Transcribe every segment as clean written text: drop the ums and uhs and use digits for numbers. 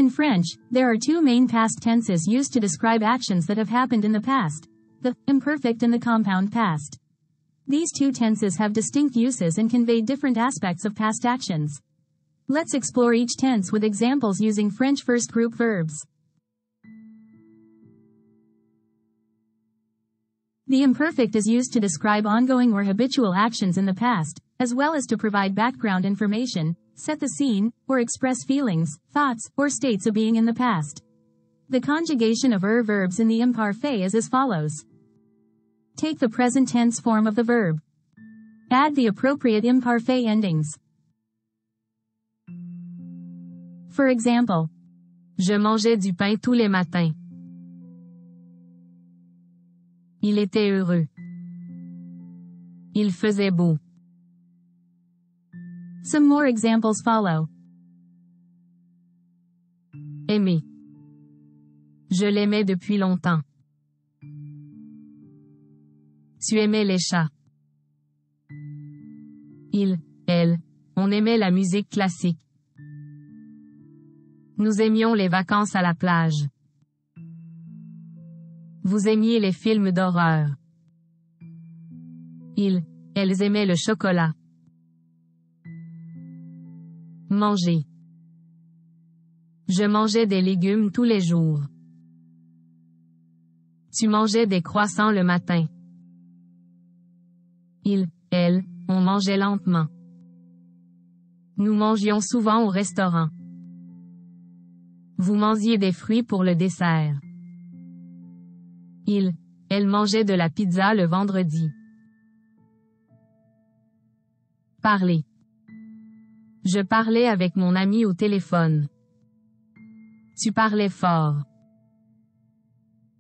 In French, there are two main past tenses used to describe actions that have happened in the past: the imperfect and the compound past. These two tenses have distinct uses and convey different aspects of past actions. Let's explore each tense with examples using French first group verbs. The imperfect is used to describe ongoing or habitual actions in the past, as well as to provide background information, set the scene, or express feelings, thoughts, or states of being in the past. The conjugation of verbs in the imparfait is as follows. Take the present tense form of the verb. Add the appropriate imparfait endings. For example, Je mangeais du pain tous les matins. Il était heureux. Il faisait beau. Some more examples follow. Aimer. Je l'aimais depuis longtemps. Tu aimais les chats. Il, elle, on aimait la musique classique. Nous aimions les vacances à la plage. Vous aimiez les films d'horreur. Ils, elles aimaient le chocolat. Manger. Je mangeais des légumes tous les jours. Tu mangeais des croissants le matin. Il, elle, on mangeait lentement. Nous mangions souvent au restaurant. Vous mangiez des fruits pour le dessert. Il, elle mangeait de la pizza le vendredi. Parler. Je parlais avec mon ami au téléphone. Tu parlais fort.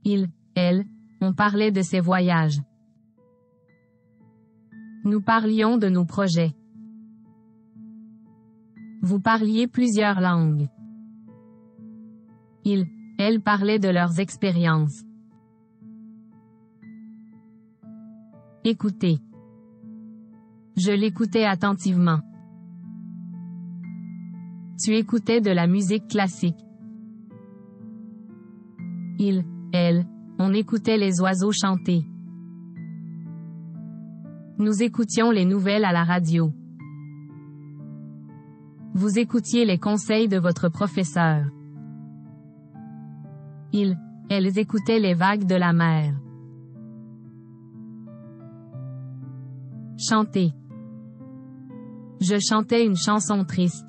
Il, elle, on parlait de ses voyages. Nous parlions de nos projets. Vous parliez plusieurs langues. Ils, elles parlaient de leurs expériences. Écouter. Je l'écoutais attentivement. Tu écoutais de la musique classique. Il, elle, on écoutait les oiseaux chanter. Nous écoutions les nouvelles à la radio. Vous écoutiez les conseils de votre professeur. Ils, elles écoutaient les vagues de la mer. Chanter. Je chantais une chanson triste.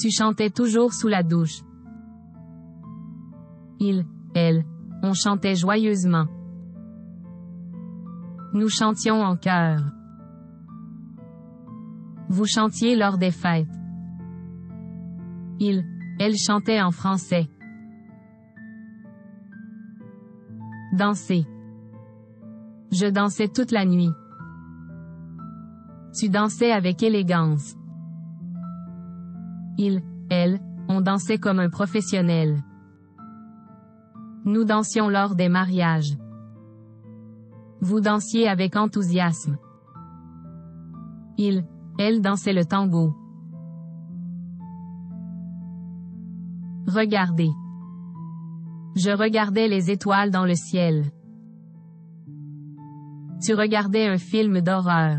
Tu chantais toujours sous la douche. Il, elle, on chantait joyeusement. Nous chantions en chœur. Vous chantiez lors des fêtes. Il, elle chantait en français. Danser. Je dansais toute la nuit. Tu dansais avec élégance. Il, elle, on dansait comme un professionnel. Nous dansions lors des mariages. Vous dansiez avec enthousiasme. Il, elle dansait le tango. Regarder. Je regardais les étoiles dans le ciel. Tu regardais un film d'horreur.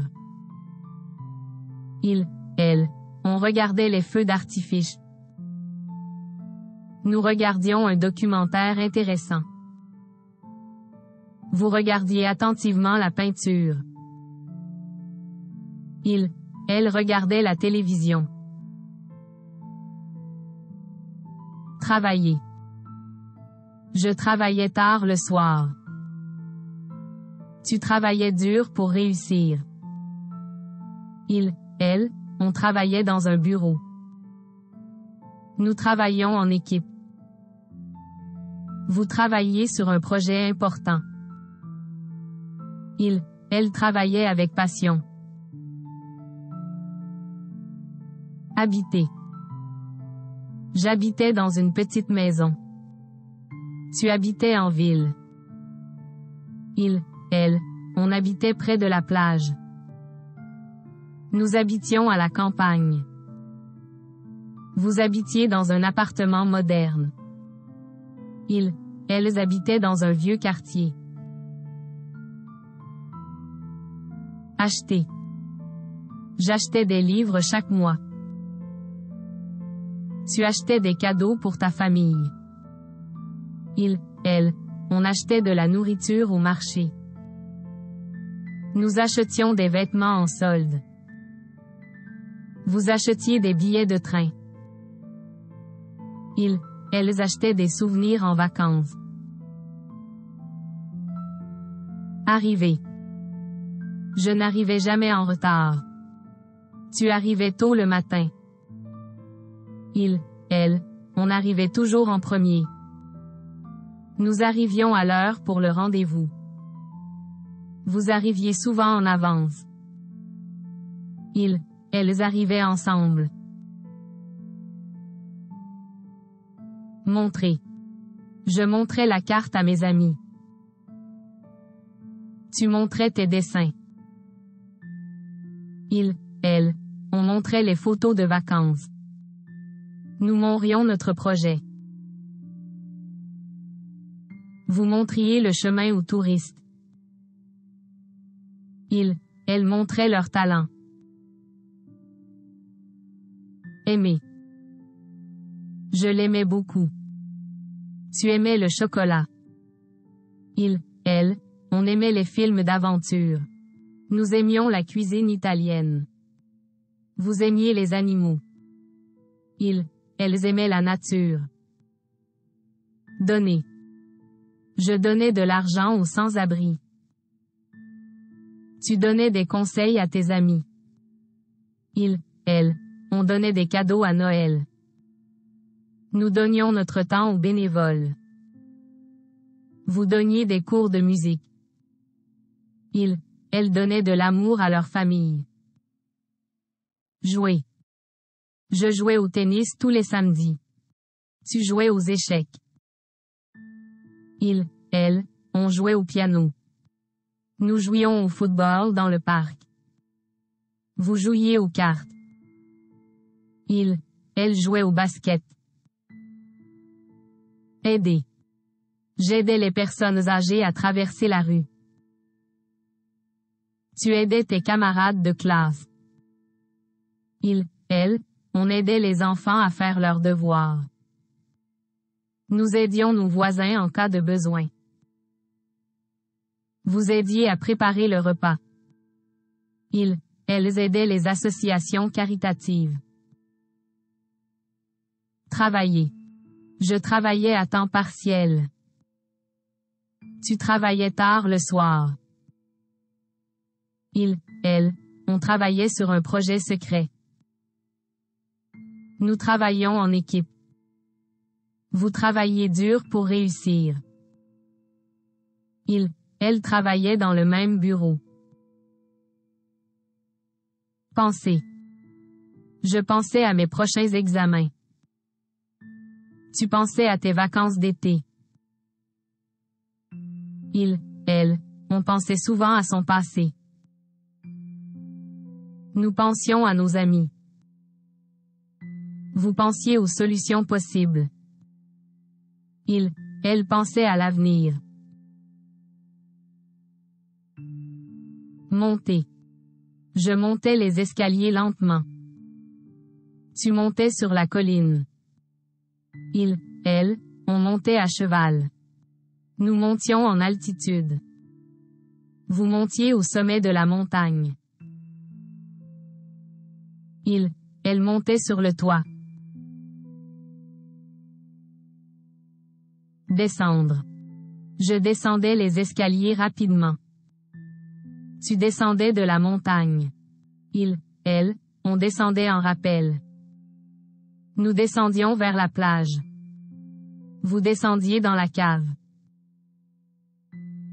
Il, elle, on regardait les feux d'artifice. Nous regardions un documentaire intéressant. Vous regardiez attentivement la peinture. Il, elle regardait la télévision. Travailler. Je travaillais tard le soir. Tu travaillais dur pour réussir. Il, elle, on travaillait dans un bureau. Nous travaillions en équipe. Vous travailliez sur un projet important. Il, elle travaillait avec passion. Habiter. J'habitais dans une petite maison. Tu habitais en ville. Il, elle, on habitait près de la plage. Nous habitions à la campagne. Vous habitiez dans un appartement moderne. Elles habitaient dans un vieux quartier. Acheter. J'achetais des livres chaque mois. Tu achetais des cadeaux pour ta famille. On achetait de la nourriture au marché. Nous achetions des vêtements en solde. Vous achetiez des billets de train. Elles achetaient des souvenirs en vacances. Arriver. Je n'arrivais jamais en retard. Tu arrivais tôt le matin. On arrivait toujours en premier. Nous arrivions à l'heure pour le rendez-vous. Vous arriviez souvent en avance. Elles arrivaient ensemble. Montrer. Je montrais la carte à mes amis. Tu montrais tes dessins. On montrait les photos de vacances. Nous montrions notre projet. Vous montriez le chemin aux touristes. Elles montraient leur talent. Aimer. Je l'aimais beaucoup. Tu aimais le chocolat. On aimait les films d'aventure. Nous aimions la cuisine italienne. Vous aimiez les animaux. Elles aimaient la nature. Donner. Je donnais de l'argent aux sans-abri. Tu donnais des conseils à tes amis. On donnait des cadeaux à Noël. Nous donnions notre temps aux bénévoles. Vous donniez des cours de musique. Elles donnaient de l'amour à leur famille. Jouer. Je jouais au tennis tous les samedis. Tu jouais aux échecs. On jouait au piano. Nous jouions au football dans le parc. Vous jouiez aux cartes. Elle jouait au basket. Aider. J'aidais les personnes âgées à traverser la rue. Tu aidais tes camarades de classe. On aidait les enfants à faire leurs devoirs. Nous aidions nos voisins en cas de besoin. Vous aidiez à préparer le repas. Elles aidaient les associations caritatives. Travailler. Je travaillais à temps partiel. Tu travaillais tard le soir. On travaillait sur un projet secret. Nous travaillions en équipe. Vous travailliez dur pour réussir. Elles travaillaient dans le même bureau. Penser. Je pensais à mes prochains examens. Tu pensais à tes vacances d'été. On pensait souvent à son passé. Nous pensions à nos amis. Vous pensiez aux solutions possibles. Elles pensaient à l'avenir. Monter. Je montais les escaliers lentement. Tu montais sur la colline. On montait à cheval. Nous montions en altitude. Vous montiez au sommet de la montagne. Elle montait sur le toit. Descendre. Je descendais les escaliers rapidement. Tu descendais de la montagne. On descendait en rappel. Nous descendions vers la plage. Vous descendiez dans la cave.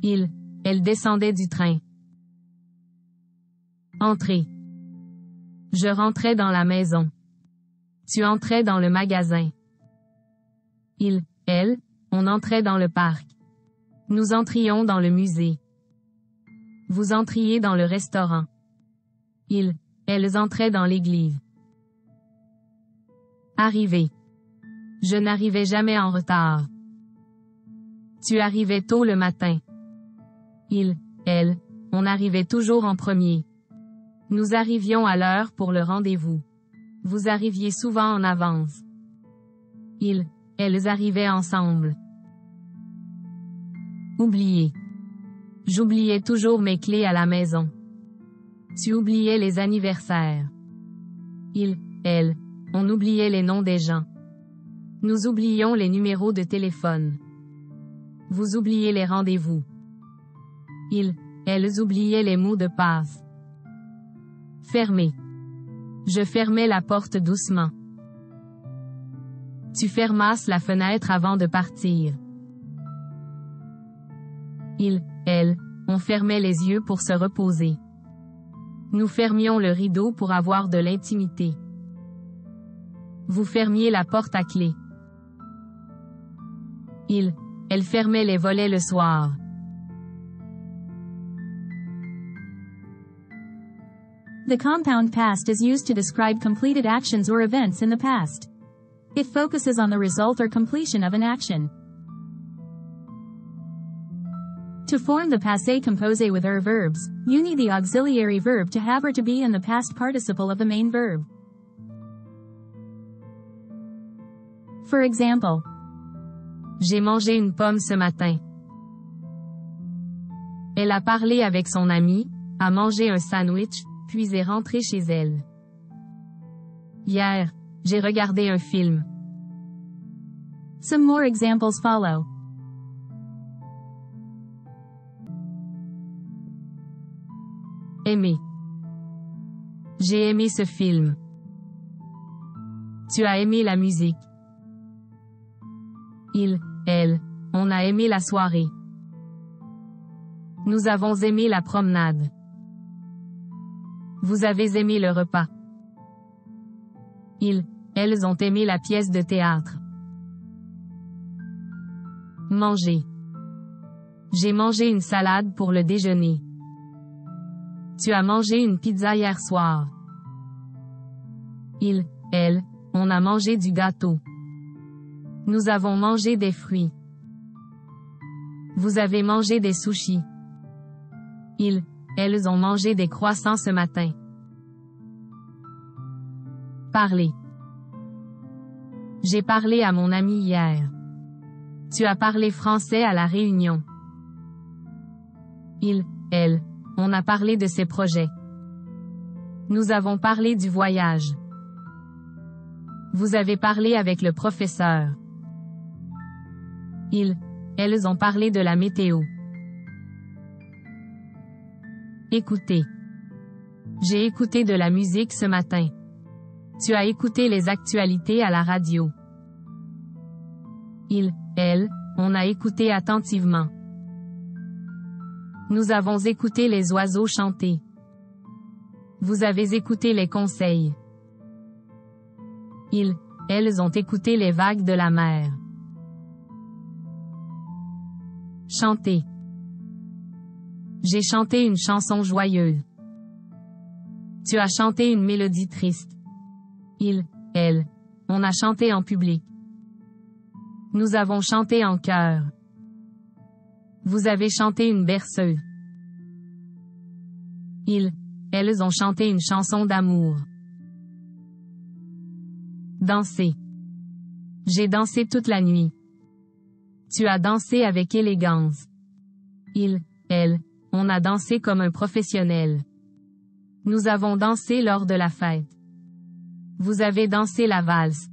Elle descendait du train. Entrer. Je rentrais dans la maison. Tu entrais dans le magasin. On entrait dans le parc. Nous entrions dans le musée. Vous entriez dans le restaurant. Elles entraient dans l'église. Arriver. Je n'arrivais jamais en retard. Tu arrivais tôt le matin. Il, elle, on arrivait toujours en premier. Nous arrivions à l'heure pour le rendez-vous. Vous arriviez souvent en avance. Ils, elles arrivaient ensemble. Oublier. J'oubliais toujours mes clés à la maison. Tu oubliais les anniversaires. Il, elle, on oubliait les noms des gens. Nous oublions les numéros de téléphone. Vous oubliez les rendez-vous. Ils, elles oubliaient les mots de passe. Fermer. Je fermais la porte doucement. Tu fermasses la fenêtre avant de partir. Il, elle, on fermait les yeux pour se reposer. Nous fermions le rideau pour avoir de l'intimité. Vous fermiez la porte à clé. Il, elle fermait les volets le soir. The compound past is used to describe completed actions or events in the past. It focuses on the result or completion of an action. To form the passé composé with verbs, you need the auxiliary verb to have or to be and the past participle of the main verb. For example, j'ai mangé une pomme ce matin. Elle a parlé avec son ami, a mangé un sandwich, puis est rentrée chez elle. Hier, j'ai regardé un film. Some more examples follow. Aimer. J'ai aimé ce film. Tu as aimé la musique. Il, elle, on a aimé la soirée. Nous avons aimé la promenade. Vous avez aimé le repas. Ils, elles ont aimé la pièce de théâtre. Manger. J'ai mangé une salade pour le déjeuner. Tu as mangé une pizza hier soir. Il, elle, on a mangé du gâteau. Nous avons mangé des fruits. Vous avez mangé des sushis. Ils, elles ont mangé des croissants ce matin. Parler. J'ai parlé à mon ami hier. Tu as parlé français à la réunion. Il, elle, on a parlé de ses projets. Nous avons parlé du voyage. Vous avez parlé avec le professeur. Ils, elles ont parlé de la météo. Écouter. J'ai écouté de la musique ce matin. Tu as écouté les actualités à la radio. Il, elle, on a écouté attentivement. Nous avons écouté les oiseaux chanter. Vous avez écouté les conseils. Ils, elles ont écouté les vagues de la mer. Chanter. J'ai chanté une chanson joyeuse. Tu as chanté une mélodie triste. Il, elle, on a chanté en public. Nous avons chanté en chœur. Vous avez chanté une berceuse. Ils, elles ont chanté une chanson d'amour. Danser. J'ai dansé toute la nuit. Tu as dansé avec élégance. Il, elle, on a dansé comme un professionnel. Nous avons dansé lors de la fête. Vous avez dansé la valse.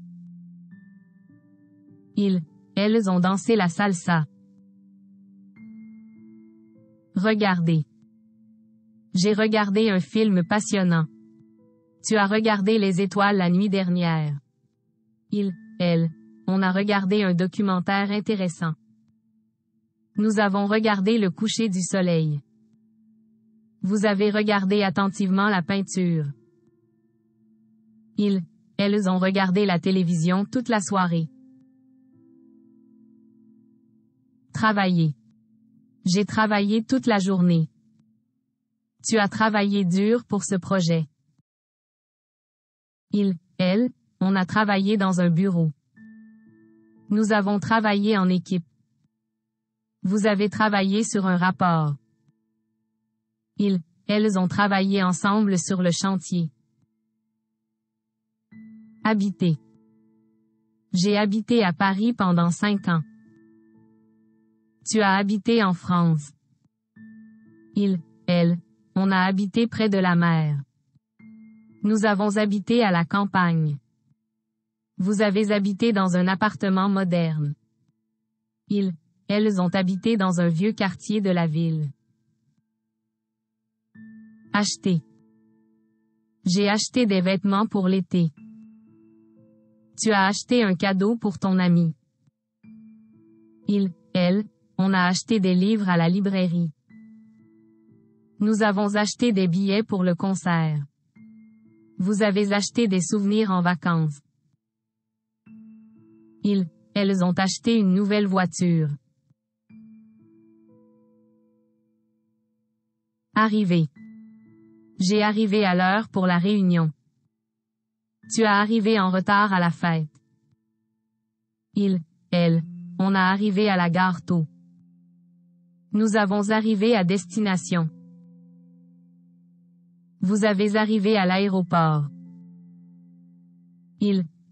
Ils, elles ont dansé la salsa. Regarder. J'ai regardé un film passionnant. Tu as regardé les étoiles la nuit dernière. Il, elle, on a regardé un documentaire intéressant. Nous avons regardé le coucher du soleil. Vous avez regardé attentivement la peinture. Ils, elles ont regardé la télévision toute la soirée. Travailler. J'ai travaillé toute la journée. Tu as travaillé dur pour ce projet. Ils, elles, on a travaillé dans un bureau. Nous avons travaillé en équipe. Vous avez travaillé sur un rapport. Elles ont travaillé ensemble sur le chantier. Habiter. J'ai habité à Paris pendant 5 ans. Tu as habité en France. Elle, on a habité près de la mer. Nous avons habité à la campagne. Vous avez habité dans un appartement moderne. Elles ont habité dans un vieux quartier de la ville. Acheter. J'ai acheté des vêtements pour l'été. Tu as acheté un cadeau pour ton ami. Elle, on a acheté des livres à la librairie. Nous avons acheté des billets pour le concert. Vous avez acheté des souvenirs en vacances. Elles ont acheté une nouvelle voiture. Arriver. J'ai arrivé à l'heure pour la réunion. Tu as arrivé en retard à la fête. Elle, on a arrivé à la gare tôt. Nous avons arrivé à destination. Vous avez arrivé à l'aéroport.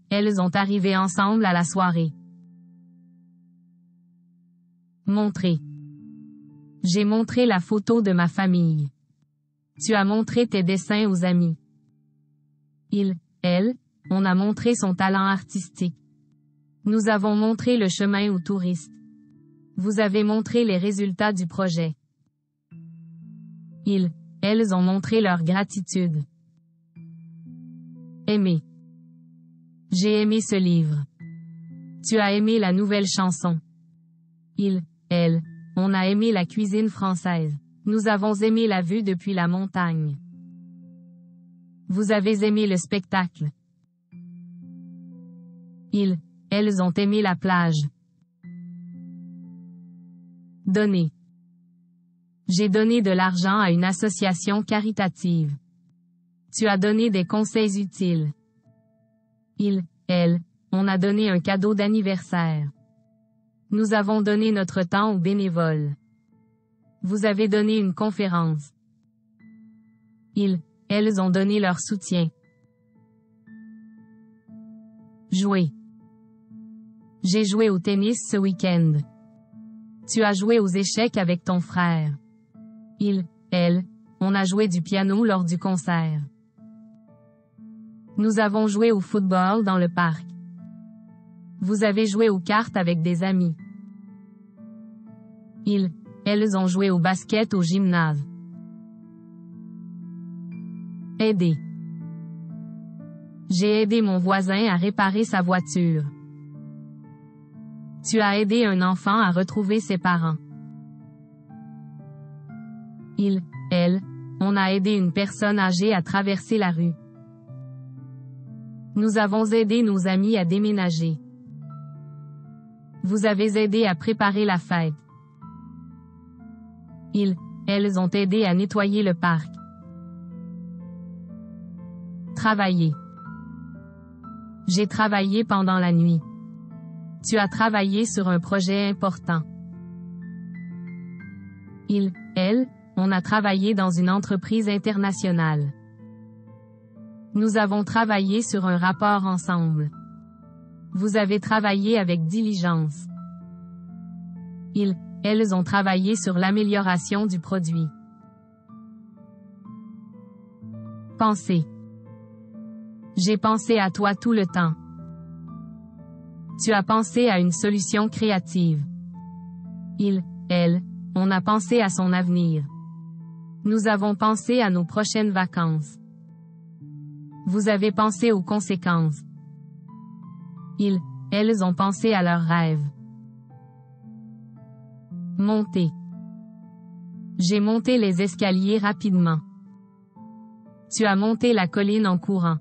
Elles ont arrivé ensemble à la soirée. Montrer. J'ai montré la photo de ma famille. Tu as montré tes dessins aux amis. Elle, on a montré son talent artistique. Nous avons montré le chemin aux touristes. Vous avez montré les résultats du projet. Elles ont montré leur gratitude. Aimer. J'ai aimé ce livre. Tu as aimé la nouvelle chanson. Elle, on a aimé la cuisine française. Nous avons aimé la vue depuis la montagne. Vous avez aimé le spectacle. Elles ont aimé la plage. Donner. J'ai donné de l'argent à une association caritative. Tu as donné des conseils utiles. Elle, on a donné un cadeau d'anniversaire. Nous avons donné notre temps aux bénévoles. Vous avez donné une conférence. Elles ont donné leur soutien. Jouer. J'ai joué au tennis ce week-end. Tu as joué aux échecs avec ton frère. Elle, on a joué du piano lors du concert. Nous avons joué au football dans le parc. Vous avez joué aux cartes avec des amis. Elles ont joué au basket au gymnase. Aider. J'ai aidé mon voisin à réparer sa voiture. Tu as aidé un enfant à retrouver ses parents. Elle, on a aidé une personne âgée à traverser la rue. Nous avons aidé nos amis à déménager. Vous avez aidé à préparer la fête. Elles ont aidé à nettoyer le parc. Travailler. J'ai travaillé pendant la nuit. Tu as travaillé sur un projet important. Elle, on a travaillé dans une entreprise internationale. Nous avons travaillé sur un rapport ensemble. Vous avez travaillé avec diligence. Elles ont travaillé sur l'amélioration du produit. Penser. J'ai pensé à toi tout le temps. Tu as pensé à une solution créative. Elle, on a pensé à son avenir. Nous avons pensé à nos prochaines vacances. Vous avez pensé aux conséquences. Elles ont pensé à leurs rêves. Monter. J'ai monté les escaliers rapidement. Tu as monté la colline en courant.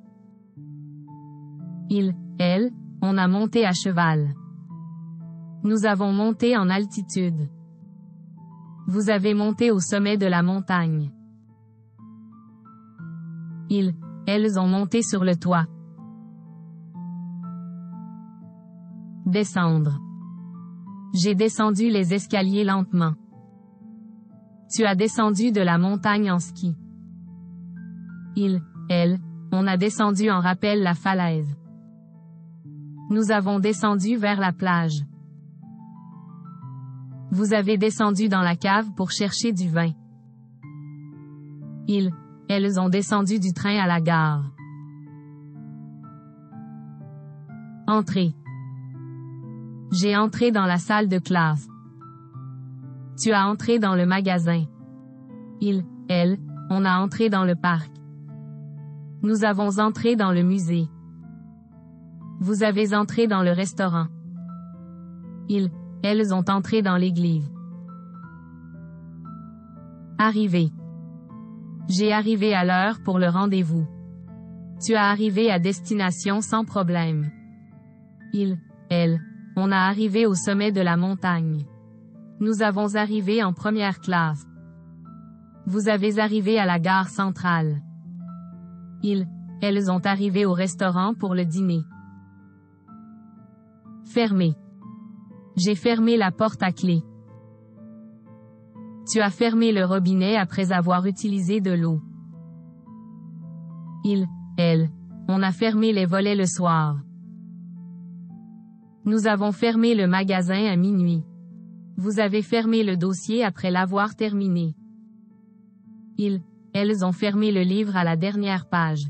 Elle, on a monté à cheval. Nous avons monté en altitude. Vous avez monté au sommet de la montagne. Elles ont monté sur le toit. Descendre. J'ai descendu les escaliers lentement. Tu as descendu de la montagne en ski. Il, elle, on a descendu en rappel la falaise. Nous avons descendu vers la plage. Vous avez descendu dans la cave pour chercher du vin. Ils, elles ont descendu du train à la gare. Entrer. J'ai entré dans la salle de classe. Tu as entré dans le magasin. Il, elle, on a entré dans le parc. Nous avons entré dans le musée. Vous avez entré dans le restaurant. Ils, elles ont entré dans l'église. Arriver. J'ai arrivé à l'heure pour le rendez-vous. Tu as arrivé à destination sans problème. Il, elle, on a arrivé au sommet de la montagne. Nous avons arrivé en première classe. Vous avez arrivé à la gare centrale. Ils, elles ont arrivé au restaurant pour le dîner. Fermer. J'ai fermé la porte à clé. Tu as fermé le robinet après avoir utilisé de l'eau. Il, elle, on a fermé les volets le soir. Nous avons fermé le magasin à minuit. Vous avez fermé le dossier après l'avoir terminé. Ils, elles ont fermé le livre à la dernière page.